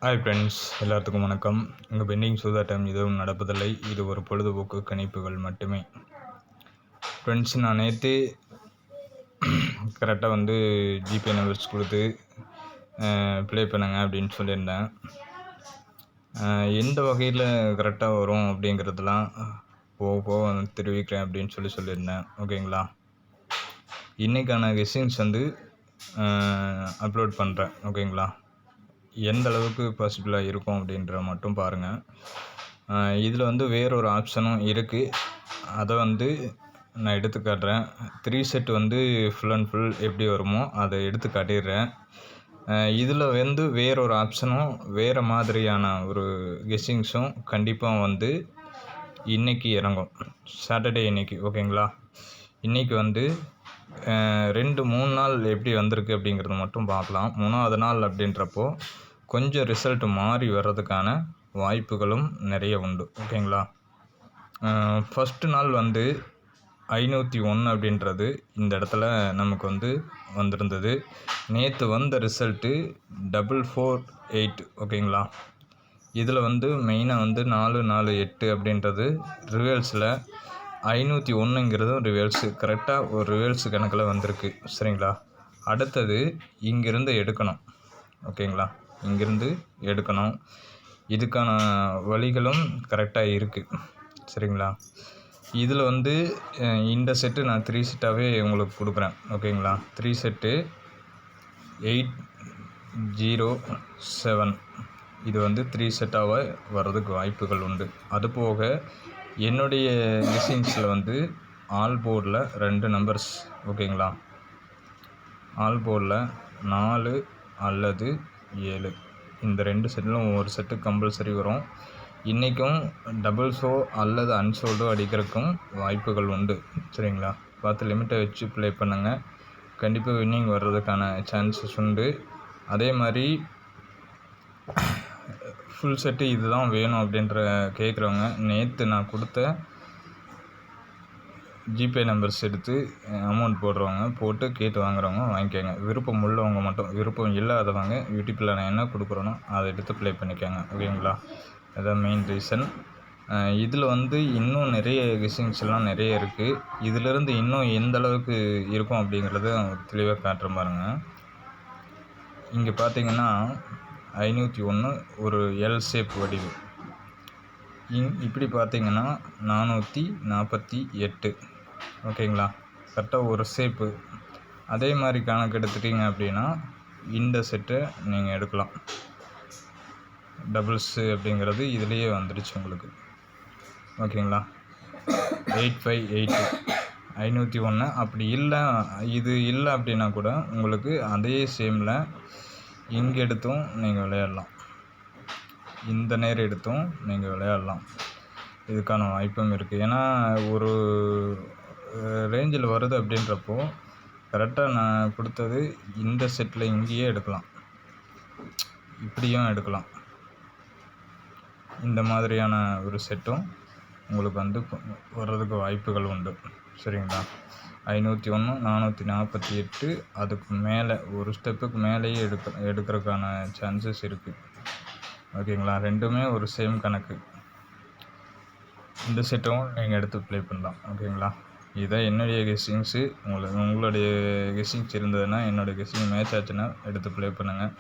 Hi friends, எல்லாத்துக்கும் வணக்கம். இங்கே பெண்டிங் சூதாட்டம் எதுவும் நடப்பதில்லை. இது ஒரு பொழுதுபோக்கு கணிப்புகள் மட்டுமே. ஃப்ரெண்ட்ஸ், நான் நேற்று கரெக்டாக ஜிபே நம்பர்ஸ் கொடுத்து ப்ளே பண்ணுங்க அப்படின்னு சொல்லியிருந்தேன். எந்த வகையில் கரெக்டாக வரும் அப்படிங்கிறதுலாம் போக போக தெரிவிக்கிறேன் அப்படின்னு சொல்லியிருந்தேன். ஓகேங்களா? இன்றைக்கான கெஸ்ஸிங்ஸ் அப்லோட் பண்ணுறேன். ஓகேங்களா? எந்த அளவுக்கு பாசிபிளாக இருக்கும் அப்படின்ற மட்டும் பாருங்கள். இதில் வேறொரு ஆப்ஷனும் இருக்குது. அதை நான் எடுத்து காட்டுறேன். 3 செட் ஃபுல் அண்ட் ஃபுல் எப்படி வருமோ அதை எடுத்து காட்டிடுறேன். இதில் வேறொரு ஆப்ஷனும் வேறு மாதிரியான ஒரு கெஸ்ஸிங்ஸும் கண்டிப்பாக இன்றைக்கி இறங்கும். சாட்டர்டே இன்றைக்கி. ஓகேங்களா? இன்றைக்கி 2-3 நாள் எப்படி வந்திருக்கு அப்படிங்கிறத மட்டும் பார்க்கலாம். 3ஆவது நாள் அப்படின்றப்போ கொஞ்சம் ரிசல்ட் மாறி வர்றதுக்கான வாய்ப்புகளும் நிறைய உண்டு. ஓகேங்களா? ஃபஸ்ட்டு நாள் 501 அப்படின்றது இந்த இடத்துல நமக்கு வந்திருந்தது. நேற்று வந்த ரிசல்ட்டு 448. ஓகேங்களா? இதில் மெயினாக 448 அப்படின்றது ரிவர்ஸில், 501ங்கிறதும் ரிவர்ஸு. கரெக்டாக ஒரு ரிவர்ஸு கணக்கில் வந்திருக்கு. சரிங்களா? அடுத்தது இங்கிருந்து எடுக்கணும். ஓகேங்களா? இங்கிருந்து எடுக்கணும். இதுக்கான வழிகளும் கரெக்டாக இருக்குது. சரிங்களா? இதில் இந்த செட்டு நான் 3 செட்டாகவே உங்களுக்கு கொடுக்குறேன். ஓகேங்களா? 3 செட்டு 807 இது 3 செட்டாக வர்றதுக்கு வாய்ப்புகள் உண்டு. அதுபோக என்னுடைய கெஸ்ஸிங்ஸில் ஆல் போர்டில் 2 நம்பர்ஸ். ஓகேங்களா? ஆல் போர்டில் 4 அல்லது 7 இந்த 2 செட்டிலும் ஒரு செட்டு கம்பல்சரி வரும். இன்றைக்கும் டபுள் ஷோ அல்லது அன்சோல்டோ அடிக்கிறதுக்கும் வாய்ப்புகள் உண்டு. சரிங்களா? பார்த்து லிமிட்டை வச்சு ப்ளே பண்ணுங்கள். கண்டிப்பாக வின்னிங் வர்றதுக்கான சான்சஸ் உண்டு. அதே மாதிரி ஃபுல் செட்டு இதுதான் வேணும் அப்படின்ற கேட்குறவங்க நேற்று நான் கொடுத்த ஜிபே நம்பர்ஸ் எடுத்து அமௌண்ட் போட்டு கேட்டு வாங்குறவங்க வாங்கிக்கோங்க. விருப்பம் உள்ளவங்க மட்டும், விருப்பம் இல்லாதவங்க யூடியூப்பில் நான் என்ன கொடுக்குறேனோ அதை எடுத்து ப்ளே பண்ணிக்கோங்க. ஓகேங்களா? அதுதான் மெயின் ரீசன். இதில் இன்னும் நிறைய கெஸ்ஸிங்ஸ்லாம் நிறைய இருக்குது. இதிலிருந்து இன்னும் எந்த அளவுக்கு இருக்கும் அப்படிங்கிறத தெளிவாக காட்டுற பாருங்க. இங்கே பார்த்தீங்கன்னா 501 ஒரு எல் ஷேப் வடிவு. இப்படி பார்த்தீங்கன்னா 448. ஓகேங்களா? கரெக்டாக ஒரு ஷேப்பு. அதே மாதிரி கணக்கு எடுத்துட்டிங்க அப்படின்னா இந்த செட்டை நீங்கள் எடுக்கலாம். டபுள்ஸு அப்படிங்கிறது இதுலேயே வந்துடுச்சு உங்களுக்கு. ஓகேங்களா? 858 501. அப்படி இல்லை, இது இல்லை அப்படின்னா கூட உங்களுக்கு அதே சேமில் இங்கே எடுத்தும் நீங்கள் விளையாடலாம். இந்த நேரம் எடுத்தும் நீங்கள் விளையாடலாம். இதுக்கான வாய்ப்பும் இருக்குது. ஏன்னா ஒரு ரேஞ்சில் வருது அப்படின்றப்போ கரெக்டாக நான் கொடுத்தது இந்த செட்டில் இங்கேயே எடுக்கலாம், இப்படியும் எடுக்கலாம். இந்த மாதிரியான ஒரு செட்டும் உங்களுக்கு வர்றதுக்கு வாய்ப்புகள் உண்டு. சரிங்களா? 501 448 அதுக்கு மேலே ஒரு ஸ்டெப்புக்கு மேலேயே எடுக்கிறதுக்கான சான்சஸ் இருக்குது. ஓகேங்களா? ரெண்டுமே ஒரு சேம் கணக்கு. இந்த செட்டும் நீங்கள் எடுத்து ப்ளே பண்ணலாம். ஓகேங்களா? இதான் என்னுடைய கெஸ்ஸிங்ஸு. உங்களுடைய கெஸ்ஸிங்ஸ் இருந்ததுன்னா, என்னோடய கெஸ்ஸிங் மேட்ச் ஆச்சுன்னா எடுத்து ப்ளே பண்ணுங்கள்.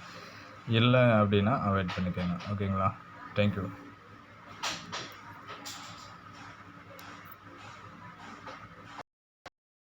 இல்லை அப்படின்னா அவாய்ட் பண்ணிக்கோங்க. ஓகேங்களா? தேங்க்யூ.